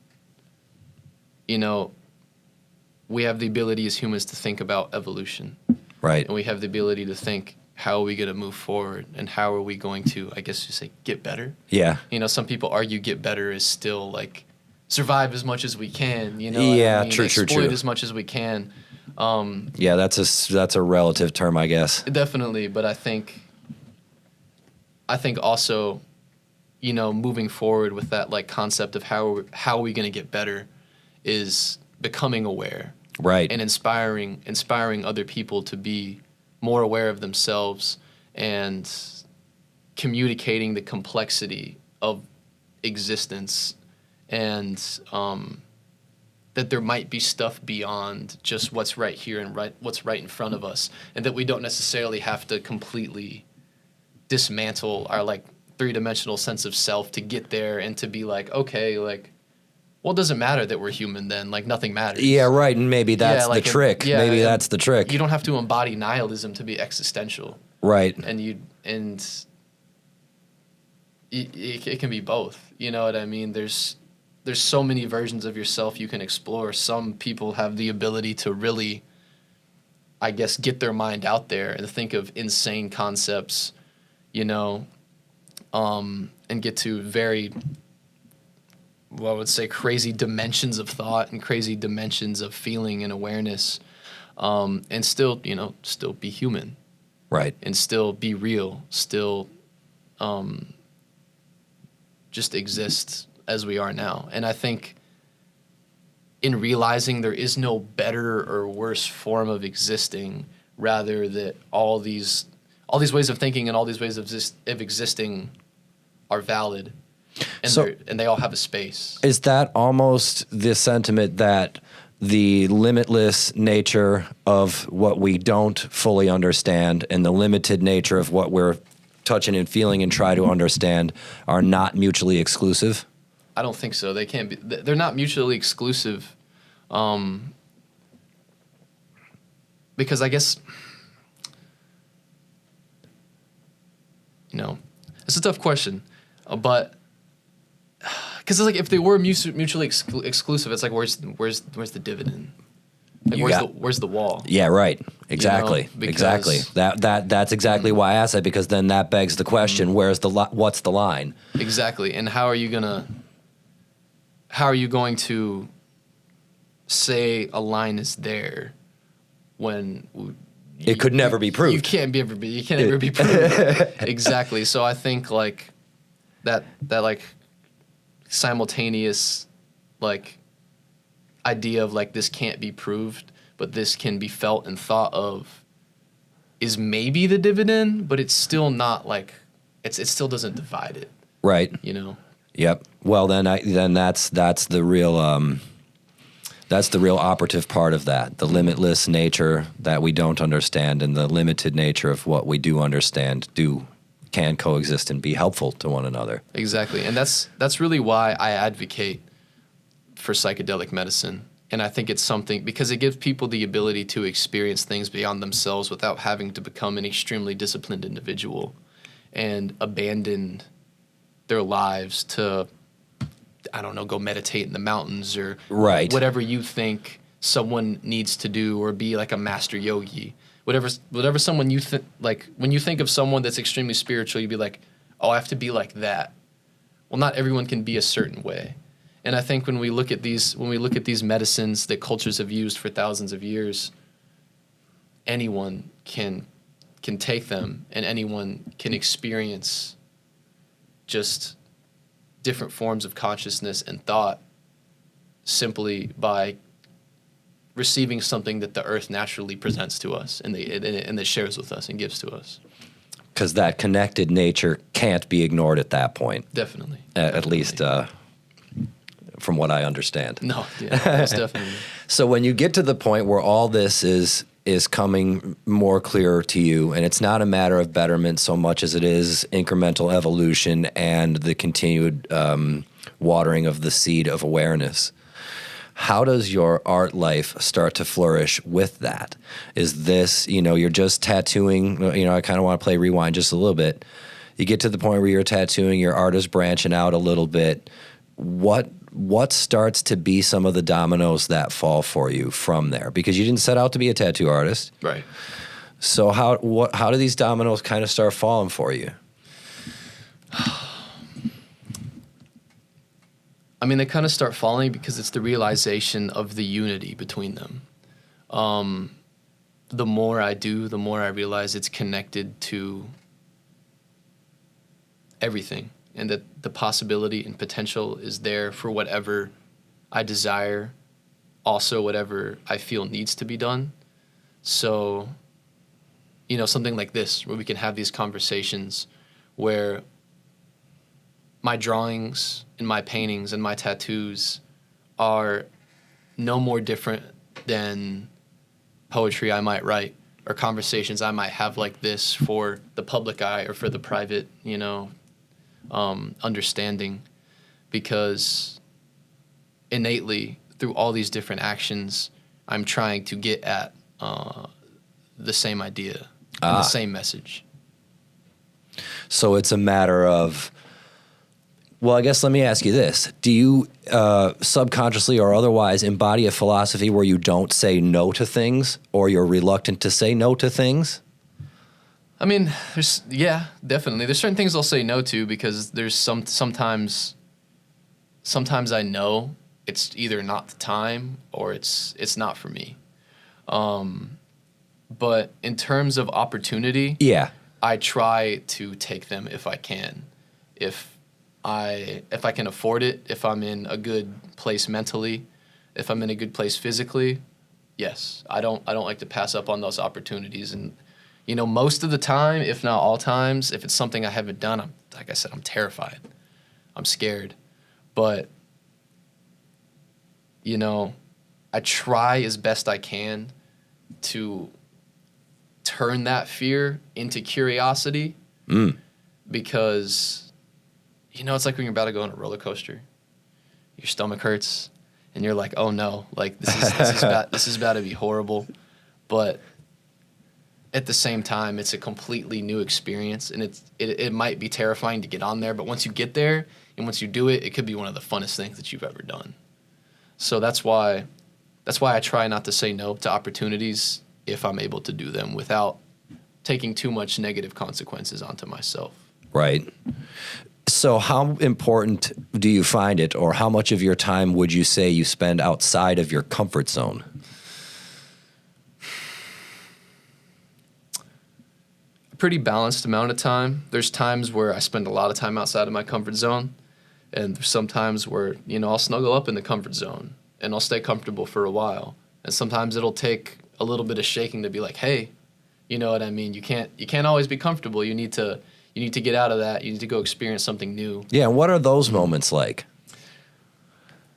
we have the ability as humans to think about evolution. Right. And we have the ability to think, how are we going to move forward, and how are we going to, I guess you say, get better? Yeah. Some people argue get better is still like survive as much as we can, Yeah, true. Exploit as much as we can. Yeah, that's a relative term, I guess. Definitely, but I think also, moving forward with that like concept of how are we going to get better is becoming aware. Right. And inspiring other people to be more aware of themselves, and communicating the complexity of existence, and that there might be stuff beyond just what's right here and what's right in front of us, and that we don't necessarily have to completely dismantle our like three-dimensional sense of self to get there, and to be like, okay, like, well, it doesn't matter that we're human then, like nothing matters. Yeah, right. And maybe that's the trick. Maybe that's the trick. You don't have to embody nihilism to be existential. Right. And it can be both. You know what I mean? There's so many versions of yourself you can explore. Some people have the ability to really, I guess, get their mind out there and think of insane concepts, and get to very, I would say, crazy dimensions of thought and crazy dimensions of feeling and awareness, and still be human. Right. And still be real, still just exist as we are now. And I think in realizing there is no better or worse form of existing, rather that all these ways of thinking and all these ways of existing are valid, and and they all have a space. Is that almost the sentiment that the limitless nature of what we don't fully understand and the limited nature of what we're touching and feeling and try to understand are not mutually exclusive? I don't think so. They can't be. They're not mutually exclusive, because I guess, it's a tough question, but because it's like if they were mutually exclusive, it's like where's the dividend? Like where's the wall? Yeah, right. Exactly. Because exactly. That's exactly why I asked that, because then that begs the question: what's the line? Exactly. And how are you going to say a line is there when it could never be proved? You can't ever be proved. Exactly. So I think like that like simultaneous like idea of like this can't be proved, but this can be felt and thought of, is maybe the dividend, but it's still not like it still doesn't divide it. Right. Yep. Well, then that's the real operative part of that. The limitless nature that we don't understand and the limited nature of what we do understand can coexist and be helpful to one another. Exactly. And that's really why I advocate for psychedelic medicine. And I think it's something because it gives people the ability to experience things beyond themselves without having to become an extremely disciplined individual and abandon their lives to, I don't know, go meditate in the mountains or whatever you think someone needs to do, or be like a master yogi. Whatever someone you think, like when you think of someone that's extremely spiritual, you'd be like, oh, I have to be like that. Well, not everyone can be a certain way. And I think when we look at these medicines that cultures have used for thousands of years, anyone can take them and anyone can experience just different forms of consciousness and thought simply by receiving something that the earth naturally presents to us and that shares with us and gives to us. Because that connected nature can't be ignored at that point. Definitely. At least from what I understand. No, yeah, it's definitely. So when you get to the point where all this is coming more clear to you, and it's not a matter of betterment so much as it is incremental evolution and the continued watering of the seed of awareness, how does your art life start to flourish with that? Is this, you're just tattooing, I kind of want to play rewind just a little bit. You get to the point where you're tattooing, your art is branching out a little bit. What starts to be some of the dominoes that fall for you from there? Because you didn't set out to be a tattoo artist. Right. So how do these dominoes kind of start falling for you? I mean, they kind of start falling because it's the realization of the unity between them. The more I do, the more I realize it's connected to everything, and that the possibility and potential is there for whatever I desire, also whatever I feel needs to be done. So, something like this, where we can have these conversations where my drawings and my paintings and my tattoos are no more different than poetry I might write or conversations I might have like this for the public eye or for the private, understanding, because innately through all these different actions, I'm trying to get at the same idea and the same message. So it's a matter of, well, I guess let me ask you this. Do you subconsciously or otherwise embody a philosophy where you don't say no to things, or you're reluctant to say no to things? I mean, definitely. There's certain things I'll say no to because there's sometimes I know it's either not the time or it's not for me. But in terms of opportunity, I try to take them if I can. If I can afford it, if I'm in a good place mentally, if I'm in a good place physically, yes. I don't like to pass up on those opportunities. And, you know, most of the time, if not all times, if it's something I haven't done, like I said, I'm terrified. I'm scared. But, you know, I try as best I can to turn that fear into curiosity because, you know, it's like when you're about to go on a roller coaster. Your stomach hurts, and you're like, oh no, like this is about to be horrible. But at the same time, it's a completely new experience, and it might be terrifying to get on there, but once you get there and once you do it, it could be one of the funnest things that you've ever done. So that's why I try not to say no to opportunities if I'm able to do them without taking too much negative consequences onto myself. Right. So how important do you find it, or how much of your time would you say you spend outside of your comfort zone? A pretty balanced amount of time. There's times where I spend a lot of time outside of my comfort zone, and there's some times where, you know, I'll snuggle up in the comfort zone and I'll stay comfortable for a while. And sometimes it'll take a little bit of shaking to be like, hey, you know what I mean? You can't always be comfortable. You need to get out of that. You need to go experience something new. Yeah, and what are those moments like?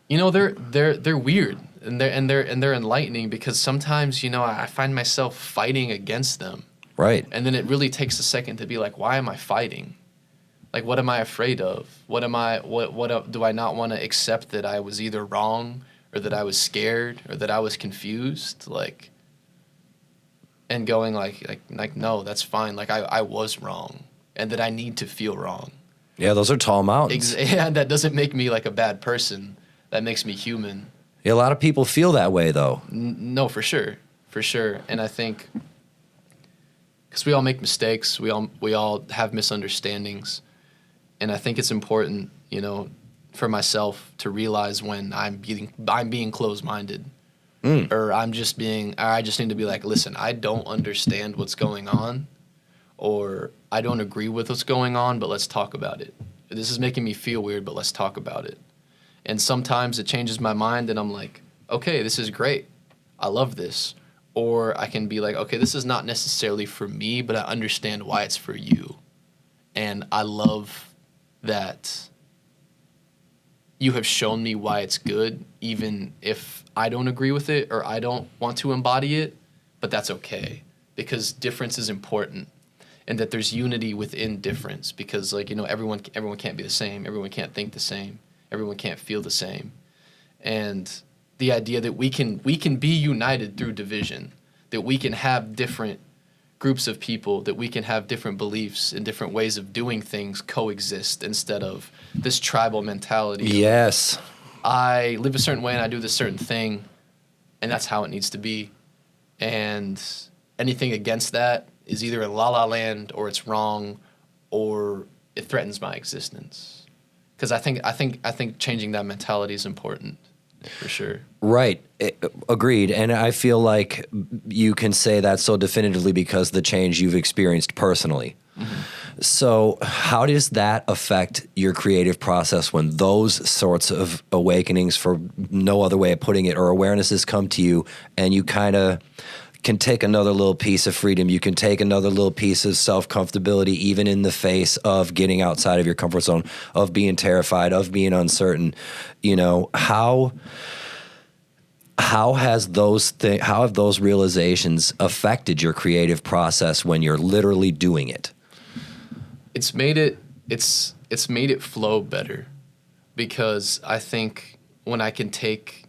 You know, they're weird and they're enlightening because sometimes, you know, I find myself fighting against them. Right. And then it really takes a second to be like, why am I fighting? Like, what am I afraid of? What do I not want to accept that I was either wrong or that I was scared or that I was confused? Like, and going like no, that's fine. Like I was wrong and that I need to feel wrong. Yeah, those are tall mountains. And that doesn't make me like a bad person. That makes me human. Yeah, a lot of people feel that way though. No, for sure. And I think because we all make mistakes, we all have misunderstandings. And I think it's important, you know, for myself to realize when I'm being closed-minded, or I just need to be like, listen, I don't understand what's going on, or I don't agree with what's going on, but let's talk about it. This is making me feel weird, but let's talk about it. And sometimes it changes my mind, and I'm like, okay, this is great. I love this. Or I can be like, okay, this is not necessarily for me, but I understand why it's for you. And I love that you have shown me why it's good, even if I don't agree with it or I don't want to embody it, but that's okay because difference is important and that there's unity within difference because, like, you know, everyone can't be the same. Everyone can't think the same. Everyone can't feel the same. And the idea that we can be united through division, that we can have different groups of people, that we can have different beliefs and different ways of doing things coexist instead of this tribal mentality. Yes. I live a certain way and I do this certain thing, and that's how it needs to be. And anything against that is either in la la land or it's wrong or it threatens my existence. Because I think changing that mentality is important. For sure. Right. Agreed. And I feel like you can say that so definitively because the change you've experienced personally. Mm-hmm. So how does that affect your creative process when those sorts of awakenings, for no other way of putting it, or awarenesses come to you and you kind of can take another little piece of freedom, you can take another little piece of self-comfortability, even in the face of getting outside of your comfort zone, of being terrified, of being uncertain, you know, how have those realizations affected your creative process when you're literally doing it? It's made it flow better because I think when I can take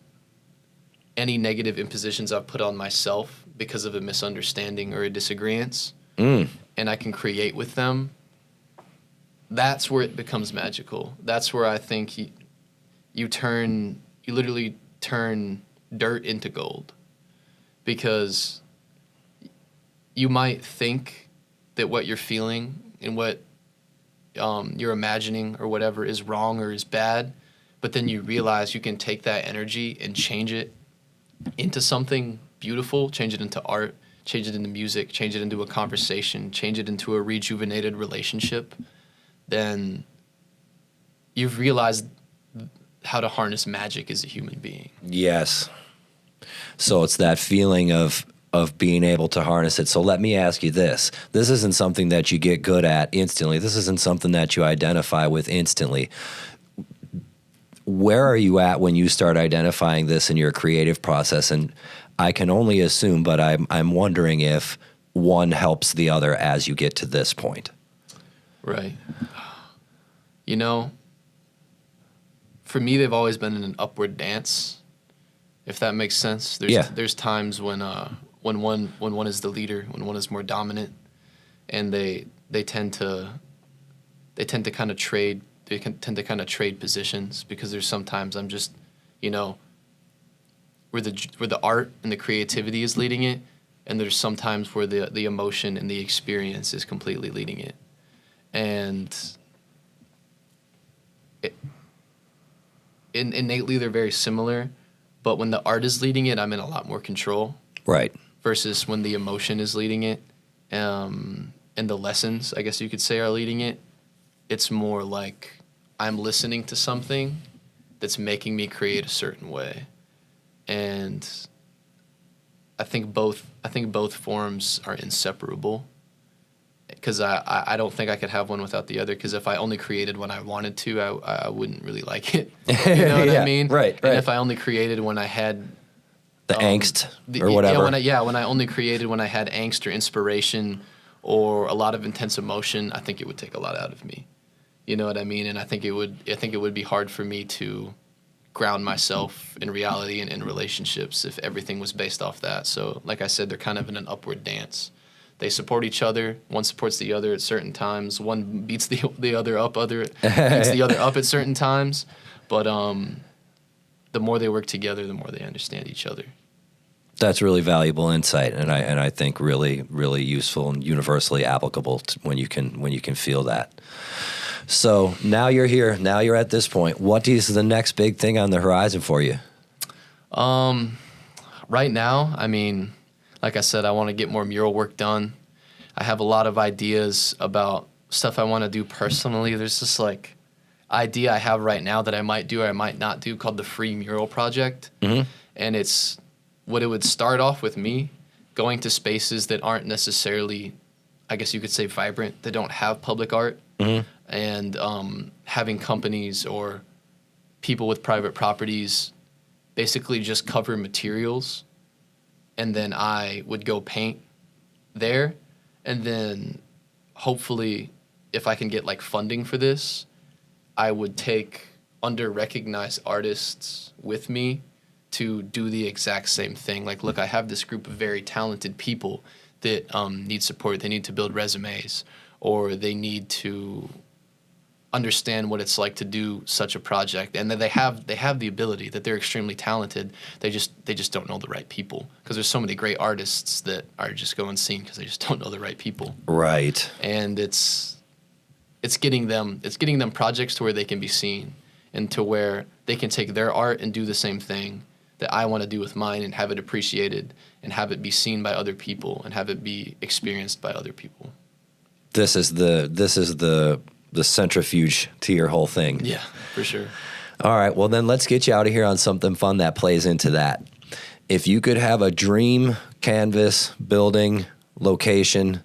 any negative impositions I've put on myself because of a misunderstanding or a disagreement, and I can create with them, that's where it becomes magical. That's where I think you literally turn dirt into gold, because you might think that what you're feeling and what you're imagining or whatever is wrong or is bad, but then you realize you can take that energy and change it into something beautiful, change it into art, change it into music, change it into a conversation, change it into a rejuvenated relationship, then you've realized how to harness magic as a human being. Yes. So it's that feeling of being able to harness it. So let me ask you this. This isn't something that you get good at instantly. This isn't something that you identify with instantly. Where are you at when you start identifying this in your creative process? And I can only assume, but I'm wondering if one helps the other as you get to this point. Right. You know, for me, they've always been in an upward dance, if that makes sense. There's times when one is the leader, when one is more dominant, and they tend to kind of trade. They tend to kind of trade positions, because there's sometimes I'm just, you know, where the art and the creativity is leading it, and there's sometimes where the emotion and the experience is completely leading it. And innately they're very similar, but when the art is leading it, I'm in a lot more control. Right. Versus when the emotion is leading it, and the lessons, I guess you could say, are leading it. It's more like I'm listening to something that's making me create a certain way. And I think both forms are inseparable, because I don't think I could have one without the other, because if I only created when I wanted to, I wouldn't really like it. You know what I mean? Right. And if I only created when I had the angst or whatever. When I only created when I had angst or inspiration or a lot of intense emotion, I think it would take a lot out of me. You know what I mean? And I think it would be hard for me to ground myself in reality and in relationships if everything was based off that. So, like I said, they're kind of in an upward dance. They support each other. One supports the other at certain times. One beats the other up. Beats the other up at certain times. But the more they work together, the more they understand each other. That's really valuable insight, and I think really, really useful and universally applicable when you can feel that. So now you're here. Now you're at this point. What is the next big thing on the horizon for you? Right now, I mean, like I said, I want to get more mural work done. I have a lot of ideas about stuff I want to do personally. There's this like idea I have right now that I might do or I might not do, called the Free Mural Project. Mm-hmm. And it's what it would start off with me going to spaces that aren't necessarily, I guess you could say, vibrant, that don't have public art. Mm-hmm. And having companies or people with private properties basically just cover materials, and then I would go paint there, and then hopefully, if I can get like funding for this, I would take under-recognized artists with me to do the exact same thing. Like, look, I have this group of very talented people that need support. They need to build resumes, or they need to understand what it's like to do such a project, and that they have the ability, that they're extremely talented. They just don't know the right people, because there's so many great artists that are just going unseen because they just don't know the right people. Right. And it's getting them projects to where they can be seen, and to where they can take their art and do the same thing that I want to do with mine, and have it appreciated, and have it be seen by other people, and have it be experienced by other people. This is the centrifuge to your whole thing. Yeah, for sure. All right, well then let's get you out of here on something fun that plays into that. If you could have a dream canvas, building, location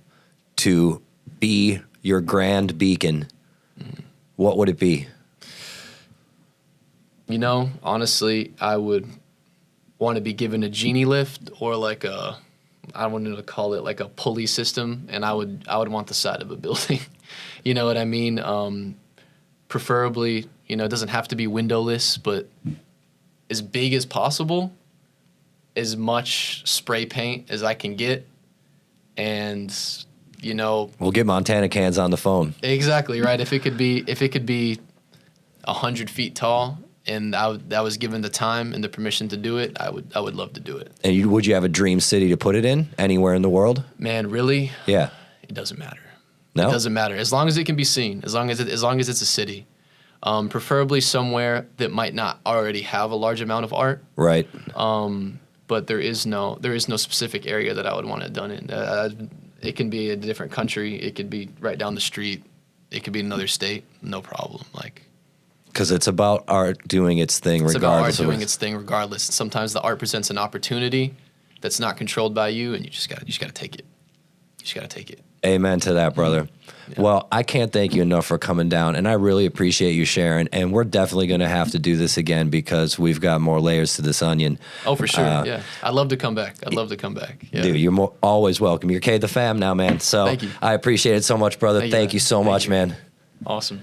to be your grand beacon, what would it be? You know, honestly, I would want to be given a genie lift, or like I wanted to call it like a pulley system, and I would want the side of a building. You know what I mean? Preferably, you know, it doesn't have to be windowless, but as big as possible, as much spray paint as I can get, and, you know, we'll get Montana cans on the phone. Exactly right. If it could be 100 feet tall, and I was given the time and the permission to do it, I would love to do it. And would you have a dream city to put it in? Anywhere in the world? Man, really? Yeah. It doesn't matter. No? It doesn't matter. As long as it can be seen, as long as it's a city. Preferably somewhere that might not already have a large amount of art. Right. But there is no specific area that I would want it done in. It can be a different country. It could be right down the street. It could be another state. No problem. Like, Because it's about art doing its thing It's about art regardless. doing its thing regardless. Sometimes the art presents an opportunity that's not controlled by you, and you just gotta take it. You just gotta take it. Amen to that, brother. Yeah. Well, I can't thank you enough for coming down, and I really appreciate you sharing. And we're definitely going to have to do this again because we've got more layers to this onion. Oh, for sure. Yeah, I'd love to come back. Yeah. Dude, you're always welcome. You're K the fam now, man. So Thank you. I appreciate it so much, brother. Thank you so much, man. Awesome.